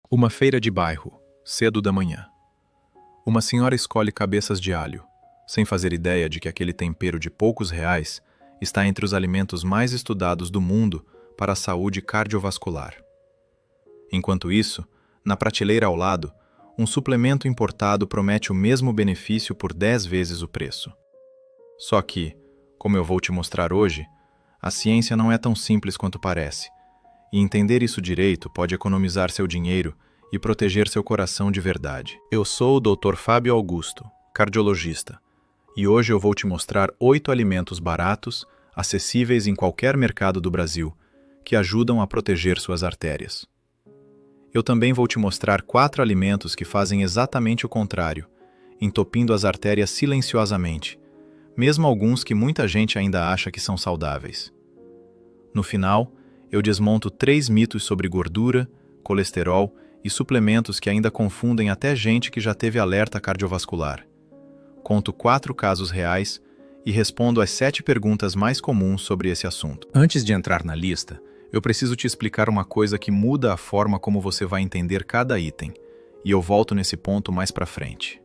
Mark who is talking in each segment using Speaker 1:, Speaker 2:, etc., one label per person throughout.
Speaker 1: Uma feira de bairro, cedo da manhã. Uma senhora escolhe cabeças de alho, sem fazer ideia de que aquele tempero de poucos reais está entre os alimentos mais estudados do mundo para a saúde cardiovascular. Enquanto isso, na prateleira ao lado, um suplemento importado promete o mesmo benefício por 10 vezes o preço. Só que, como eu vou te mostrar hoje, a ciência não é tão simples quanto parece, e entender isso direito pode economizar seu dinheiro e proteger seu coração de verdade. Eu sou o Dr. Fábio Augusto, cardiologista, e hoje eu vou te mostrar 8 alimentos baratos, acessíveis em qualquer mercado do Brasil, que ajudam a proteger suas artérias. Eu também vou te mostrar 4 alimentos que fazem exatamente o contrário, entopindo as artérias silenciosamente, mesmo alguns que muita gente ainda acha que são saudáveis. No final, eu desmonto 3 mitos sobre gordura, colesterol e suplementos que ainda confundem até gente que já teve alerta cardiovascular. Conto 4 casos reais e respondo às 7 perguntas mais comuns sobre esse assunto. Antes de entrar na lista, eu preciso te explicar uma coisa que muda a forma como você vai entender cada item, e eu volto nesse ponto mais pra frente.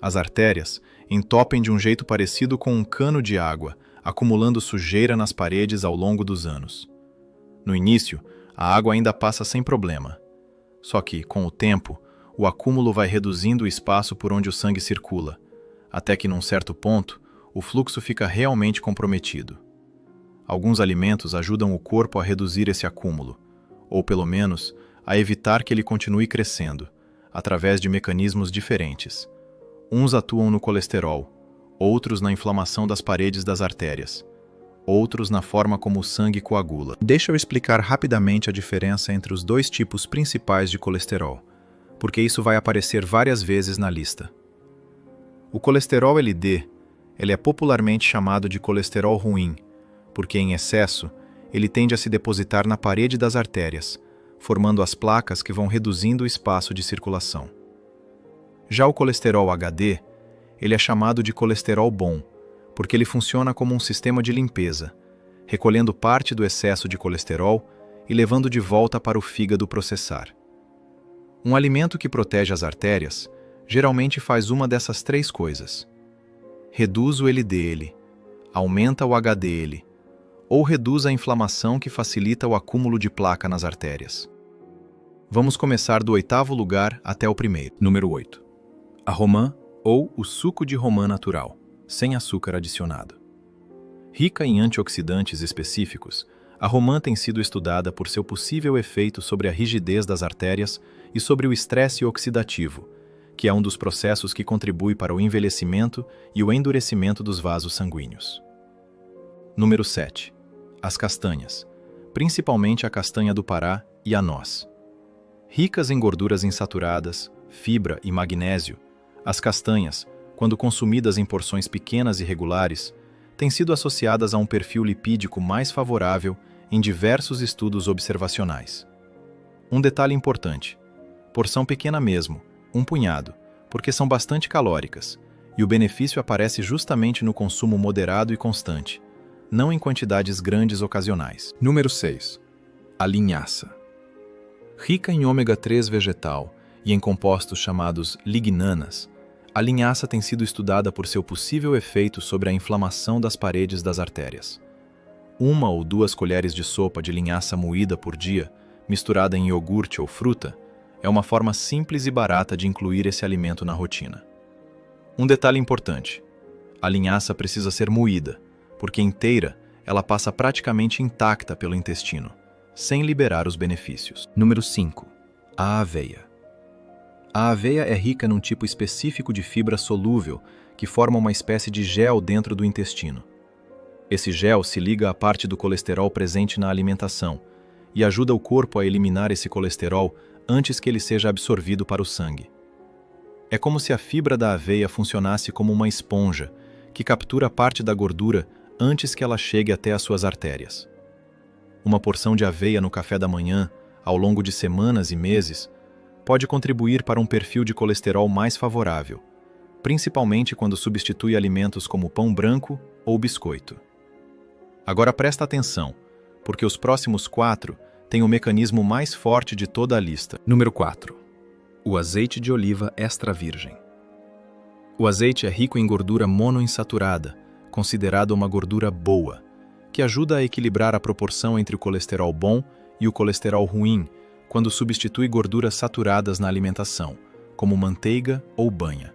Speaker 1: As artérias entopem de um jeito parecido com um cano de água, acumulando sujeira nas paredes ao longo dos anos. No início, a água ainda passa sem problema. Só que, com o tempo, o acúmulo vai reduzindo o espaço por onde o sangue circula, até que, num certo ponto, o fluxo fica realmente comprometido. Alguns alimentos ajudam o corpo a reduzir esse acúmulo, ou pelo menos, a evitar que ele continue crescendo, através de mecanismos diferentes. Uns atuam no colesterol, outros na inflamação das paredes das artérias, outros na forma como o sangue coagula. Deixa eu explicar rapidamente a diferença entre os 2 tipos principais de colesterol, porque isso vai aparecer várias vezes na lista. O colesterol LD, ele é popularmente chamado de colesterol ruim, porque em excesso, ele tende a se depositar na parede das artérias, formando as placas que vão reduzindo o espaço de circulação. Já o colesterol HD, ele é chamado de colesterol bom, porque ele funciona como um sistema de limpeza, recolhendo parte do excesso de colesterol e levando de volta para o fígado processar. Um alimento que protege as artérias geralmente faz uma dessas 3 coisas. Reduz o LDL, aumenta o HDL, ou reduz a inflamação que facilita o acúmulo de placa nas artérias. Vamos começar do 8º lugar até o primeiro. Número 8. A romã ou o suco de romã natural, sem açúcar adicionado. Rica em antioxidantes específicos, a romã tem sido estudada por seu possível efeito sobre a rigidez das artérias e sobre o estresse oxidativo, que é um dos processos que contribui para o envelhecimento e o endurecimento dos vasos sanguíneos. Número 7. As castanhas, principalmente a castanha do Pará e a noz. Ricas em gorduras insaturadas, fibra e magnésio, as castanhas, quando consumidas em porções pequenas e regulares, têm sido associadas a um perfil lipídico mais favorável em diversos estudos observacionais. Um detalhe importante: porção pequena mesmo, um punhado, porque são bastante calóricas, e o benefício aparece justamente no consumo moderado e constante, não em quantidades grandes ocasionais. Número 6. A linhaça. Rica em ômega 3 vegetal e em compostos chamados lignanas, a linhaça tem sido estudada por seu possível efeito sobre a inflamação das paredes das artérias. 1 ou 2 colheres de sopa de linhaça moída por dia, misturada em iogurte ou fruta, é uma forma simples e barata de incluir esse alimento na rotina. Um detalhe importante: a linhaça precisa ser moída, porque inteira ela passa praticamente intacta pelo intestino, sem liberar os benefícios. Número 5. A aveia. A aveia é rica num tipo específico de fibra solúvel que forma uma espécie de gel dentro do intestino. Esse gel se liga à parte do colesterol presente na alimentação e ajuda o corpo a eliminar esse colesterol antes que ele seja absorvido para o sangue. É como se a fibra da aveia funcionasse como uma esponja que captura parte da gordura antes que ela chegue até as suas artérias. Uma porção de aveia no café da manhã, ao longo de semanas e meses, pode contribuir para um perfil de colesterol mais favorável, principalmente quando substitui alimentos como pão branco ou biscoito. Agora presta atenção, porque os próximos 4 tem o mecanismo mais forte de toda a lista.
Speaker 2: Número 4. O azeite de oliva extra virgem.
Speaker 1: O azeite é rico em gordura monoinsaturada, considerada uma gordura boa, que ajuda a equilibrar a proporção entre o colesterol bom e o colesterol ruim, quando substitui gorduras saturadas na alimentação, como manteiga ou banha.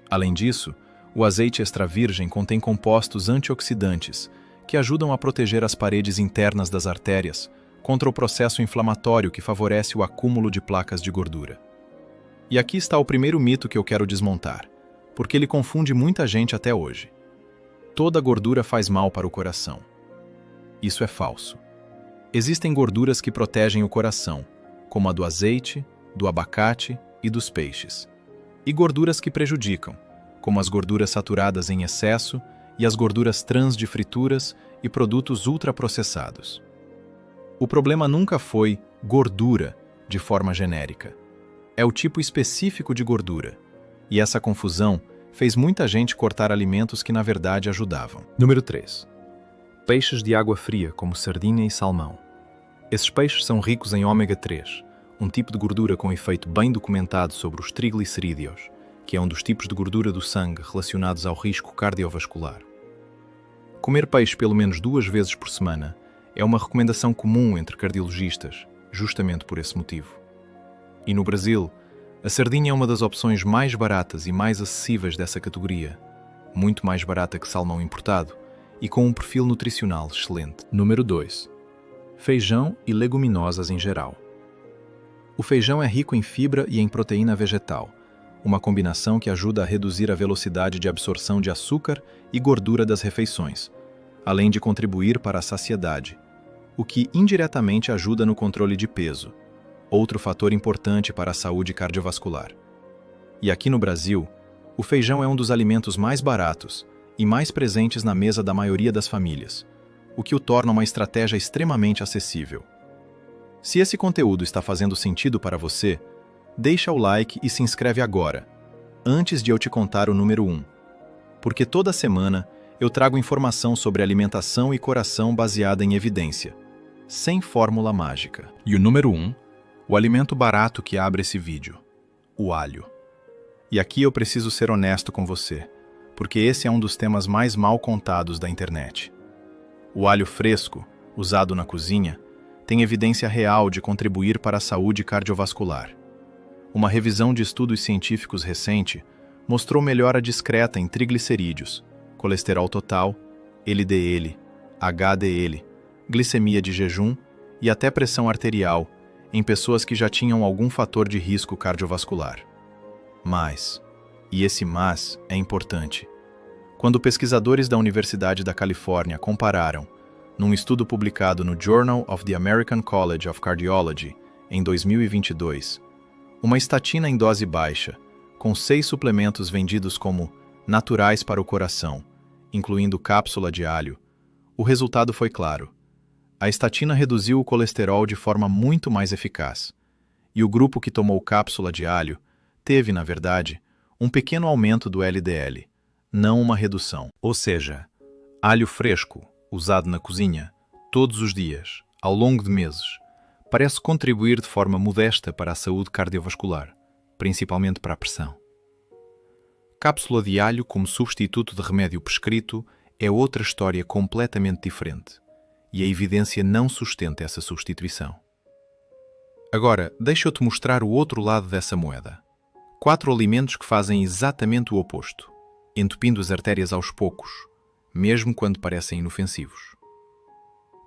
Speaker 1: Além disso, o azeite extra virgem contém compostos antioxidantes, que ajudam a proteger as paredes internas das artérias contra o processo inflamatório que favorece o acúmulo de placas de gordura. E aqui está o primeiro mito que eu quero desmontar, porque ele confunde muita gente até hoje. Toda gordura faz mal para o coração. Isso é falso. Existem gorduras que protegem o coração, como a do azeite, do abacate e dos peixes. E gorduras que prejudicam, como as gorduras saturadas em excesso e as gorduras trans de frituras e produtos ultraprocessados. O problema nunca foi gordura de forma genérica. É o tipo específico de gordura. E essa confusão fez muita gente cortar alimentos que na verdade ajudavam.
Speaker 2: Número 3. Peixes de água fria, como sardinha e salmão.
Speaker 1: Esses peixes são ricos em ômega 3, um tipo de gordura com efeito bem documentado sobre os triglicerídeos, que é um dos tipos de gordura do sangue relacionados ao risco cardiovascular. Comer peixe pelo menos 2 vezes por semana é uma recomendação comum entre cardiologistas, justamente por esse motivo. E no Brasil, a sardinha é uma das opções mais baratas e mais acessíveis dessa categoria, muito mais barata que salmão importado e com um perfil nutricional excelente.
Speaker 2: Número 2. Feijão e leguminosas em geral.
Speaker 1: O feijão é rico em fibra e em proteína vegetal, uma combinação que ajuda a reduzir a velocidade de absorção de açúcar e gordura das refeições, além de contribuir para a saciedade, o que indiretamente ajuda no controle de peso, outro fator importante para a saúde cardiovascular. E aqui no Brasil, o feijão é um dos alimentos mais baratos e mais presentes na mesa da maioria das famílias, o que o torna uma estratégia extremamente acessível. Se esse conteúdo está fazendo sentido para você, deixa o like e se inscreve agora, antes de eu te contar o número 1. Porque toda semana eu trago informação sobre alimentação e coração baseada em evidência, sem fórmula mágica.
Speaker 2: E o número 1, o alimento barato que abre esse vídeo, o alho.
Speaker 1: E aqui eu preciso ser honesto com você, porque esse é um dos temas mais mal contados da internet. O alho fresco, usado na cozinha, tem evidência real de contribuir para a saúde cardiovascular. Uma revisão de estudos científicos recente mostrou melhora discreta em triglicerídeos, colesterol total, LDL, HDL, glicemia de jejum e até pressão arterial em pessoas que já tinham algum fator de risco cardiovascular. Mas, e esse mas é importante, quando pesquisadores da Universidade da Califórnia compararam, num estudo publicado no Journal of the American College of Cardiology, em 2022, uma estatina em dose baixa, com 6 suplementos vendidos como naturais para o coração, incluindo cápsula de alho, o resultado foi claro. A estatina reduziu o colesterol de forma muito mais eficaz, e o grupo que tomou cápsula de alho teve, na verdade, um pequeno aumento do LDL, não uma redução.
Speaker 2: Ou seja, alho fresco, usado na cozinha, todos os dias, ao longo de meses, parece contribuir de forma modesta para a saúde cardiovascular, principalmente para a pressão. Cápsula de alho como substituto de remédio prescrito é outra história completamente diferente, e a evidência não sustenta essa substituição. Agora, deixa eu te mostrar o outro lado dessa moeda. 4 alimentos que fazem exatamente o oposto, entupindo as artérias aos poucos, mesmo quando parecem inofensivos.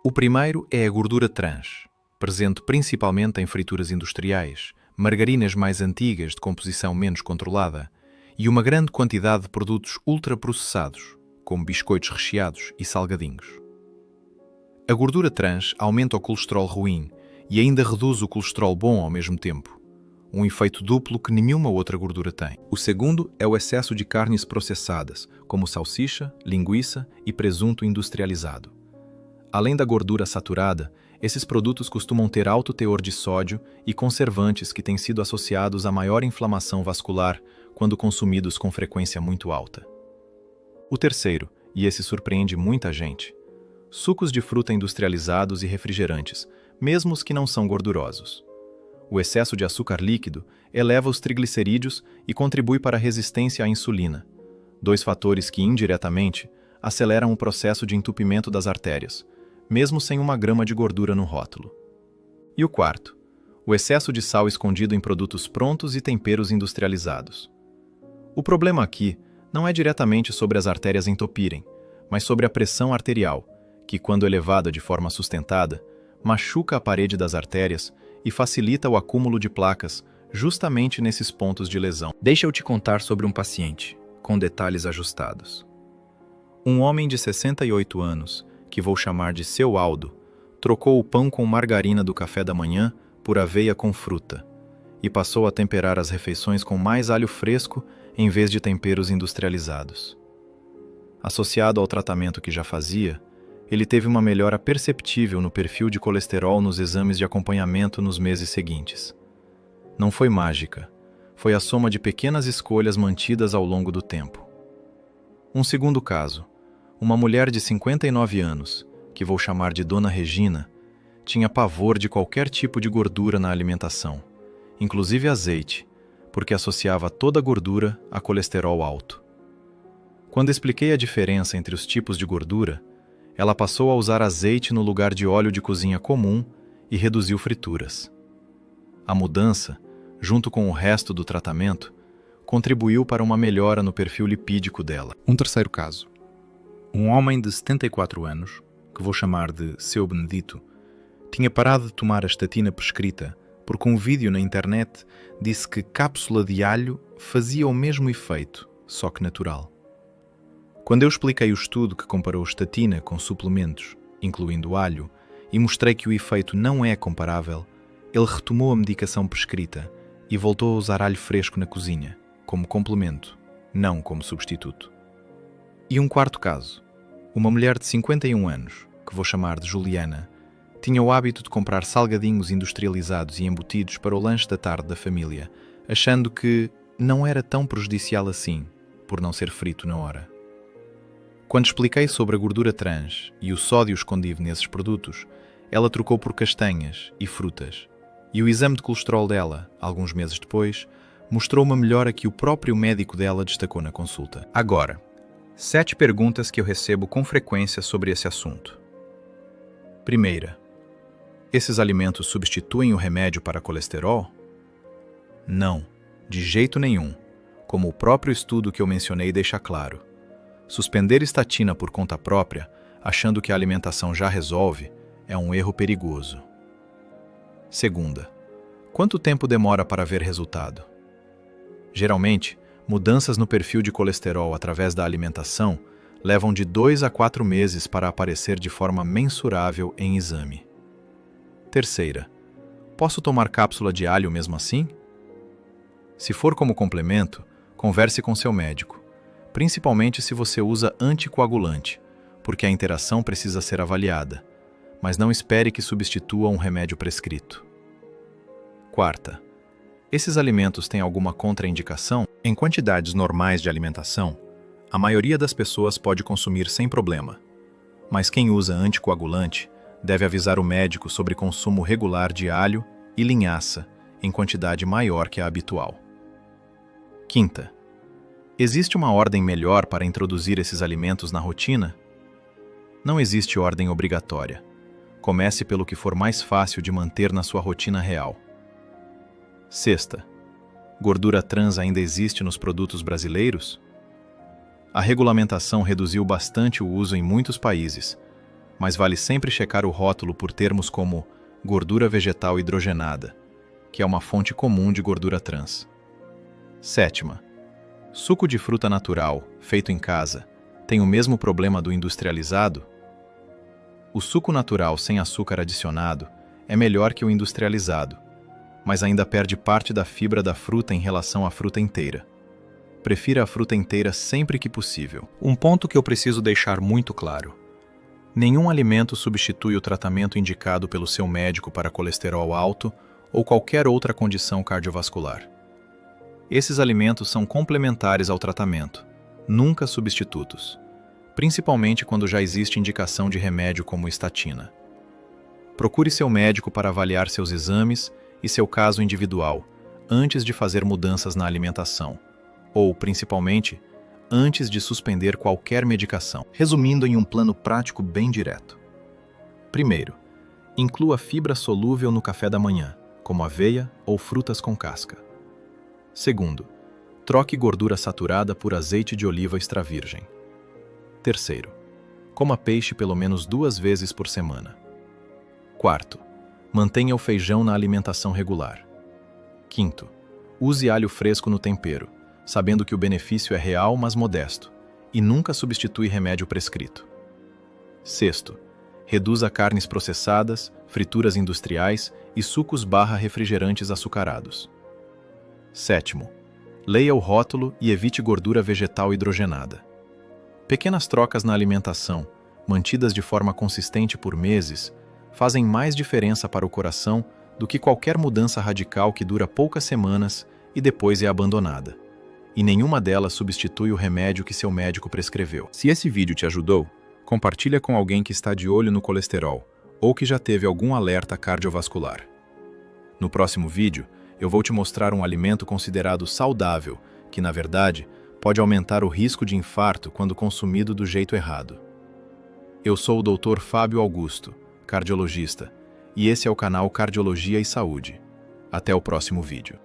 Speaker 2: O primeiro é a gordura trans, presente principalmente em frituras industriais, margarinas mais antigas de composição menos controlada e uma grande quantidade de produtos ultraprocessados, como biscoitos recheados e salgadinhos. A gordura trans aumenta o colesterol ruim e ainda reduz o colesterol bom ao mesmo tempo, um efeito duplo que nenhuma outra gordura tem. O segundo é o excesso de carnes processadas, como salsicha, linguiça e presunto industrializado. Além da gordura saturada, esses produtos costumam ter alto teor de sódio e conservantes que têm sido associados a maior inflamação vascular quando consumidos com frequência muito alta. O terceiro, e esse surpreende muita gente, sucos de fruta industrializados e refrigerantes, mesmo os que não são gordurosos. O excesso de açúcar líquido eleva os triglicerídeos e contribui para a resistência à insulina, dois fatores que, indiretamente, aceleram o processo de entupimento das artérias, mesmo sem uma grama de gordura no rótulo. E o quarto, o excesso de sal escondido em produtos prontos e temperos industrializados. O problema aqui não é diretamente sobre as artérias entupirem, mas sobre a pressão arterial, que, quando elevada de forma sustentada, machuca a parede das artérias e facilita o acúmulo de placas justamente nesses pontos de lesão.
Speaker 1: Deixa eu te contar sobre um paciente, com detalhes ajustados. Um homem de 68 anos, que vou chamar de Seu Aldo, trocou o pão com margarina do café da manhã por aveia com fruta e passou a temperar as refeições com mais alho fresco em vez de temperos industrializados. Associado ao tratamento que já fazia, ele teve uma melhora perceptível no perfil de colesterol nos exames de acompanhamento nos meses seguintes. Não foi mágica, foi a soma de pequenas escolhas mantidas ao longo do tempo. Um segundo caso, uma mulher de 59 anos, que vou chamar de Dona Regina, tinha pavor de qualquer tipo de gordura na alimentação, inclusive azeite, porque associava toda a gordura a colesterol alto. Quando expliquei a diferença entre os tipos de gordura, ela passou a usar azeite no lugar de óleo de cozinha comum e reduziu frituras. A mudança, junto com o resto do tratamento, contribuiu para uma melhora no perfil lipídico dela.
Speaker 2: Um terceiro caso. Um homem de 74 anos, que vou chamar de Seu Benedito, tinha parado de tomar a estatina prescrita porque um vídeo na internet disse que cápsula de alho fazia o mesmo efeito, só que natural. Quando eu expliquei o estudo que comparou estatina com suplementos, incluindo alho, e mostrei que o efeito não é comparável, ele retomou a medicação prescrita e voltou a usar alho fresco na cozinha, como complemento, não como substituto. E um quarto caso. Uma mulher de 51 anos, que vou chamar de Juliana, tinha o hábito de comprar salgadinhos industrializados e embutidos para o lanche da tarde da família, achando que não era tão prejudicial assim, por não ser frito na hora. Quando expliquei sobre a gordura trans e o sódio escondido nesses produtos, ela trocou por castanhas e frutas, e o exame de colesterol dela, alguns meses depois, mostrou uma melhora que o próprio médico dela destacou na consulta.
Speaker 1: Agora, 7 perguntas que eu recebo com frequência sobre esse assunto. Primeira, esses alimentos substituem o remédio para colesterol? Não, de jeito nenhum, como o próprio estudo que eu mencionei deixa claro. Suspender estatina por conta própria, achando que a alimentação já resolve, é um erro perigoso. Segunda, quanto tempo demora para ver resultado? Geralmente, mudanças no perfil de colesterol através da alimentação levam de 2 a 4 meses para aparecer de forma mensurável em exame. Terceira, posso tomar cápsula de alho mesmo assim? Se for como complemento, converse com seu médico, principalmente se você usa anticoagulante, porque a interação precisa ser avaliada, mas não espere que substitua um remédio prescrito. Quarta, esses alimentos têm alguma contraindicação? Em quantidades normais de alimentação, a maioria das pessoas pode consumir sem problema, mas quem usa anticoagulante deve avisar o médico sobre consumo regular de alho e linhaça em quantidade maior que a habitual. Quinta, existe uma ordem melhor para introduzir esses alimentos na rotina? Não existe ordem obrigatória. Comece pelo que for mais fácil de manter na sua rotina real. Sexta, gordura trans ainda existe nos produtos brasileiros? A regulamentação reduziu bastante o uso em muitos países, mas vale sempre checar o rótulo por termos como gordura vegetal hidrogenada, que é uma fonte comum de gordura trans. Sétima, suco de fruta natural, feito em casa, tem o mesmo problema do industrializado? O suco natural sem açúcar adicionado é melhor que o industrializado, mas ainda perde parte da fibra da fruta em relação à fruta inteira. Prefira a fruta inteira sempre que possível. Um ponto que eu preciso deixar muito claro. Nenhum alimento substitui o tratamento indicado pelo seu médico para colesterol alto ou qualquer outra condição cardiovascular. Esses alimentos são complementares ao tratamento, nunca substitutos, principalmente quando já existe indicação de remédio como estatina. Procure seu médico para avaliar seus exames e seu caso individual, antes de fazer mudanças na alimentação, ou, principalmente, antes de suspender qualquer medicação.
Speaker 2: Resumindo em um plano prático bem direto.
Speaker 1: Primeiro, inclua fibra solúvel no café da manhã, como aveia ou frutas com casca. Segundo, troque gordura saturada por azeite de oliva extra virgem. Terceiro, coma peixe pelo menos 2 vezes por semana. Quarto, mantenha o feijão na alimentação regular. Quinto, use alho fresco no tempero, sabendo que o benefício é real, mas modesto, e nunca substitui remédio prescrito. Sexto, reduza carnes processadas, frituras industriais e sucos/refrigerantes açucarados. Sétimo, leia o rótulo e evite gordura vegetal hidrogenada. Pequenas trocas na alimentação, mantidas de forma consistente por meses, fazem mais diferença para o coração do que qualquer mudança radical que dura poucas semanas e depois é abandonada. E nenhuma delas substitui o remédio que seu médico prescreveu.
Speaker 2: Se esse vídeo te ajudou, compartilha com alguém que está de olho no colesterol ou que já teve algum alerta cardiovascular.
Speaker 1: No próximo vídeo, eu vou te mostrar um alimento considerado saudável, que, na verdade, pode aumentar o risco de infarto quando consumido do jeito errado. Eu sou o Dr. Fábio Augusto, cardiologista, e esse é o canal Cardiologia e Saúde. Até o próximo vídeo.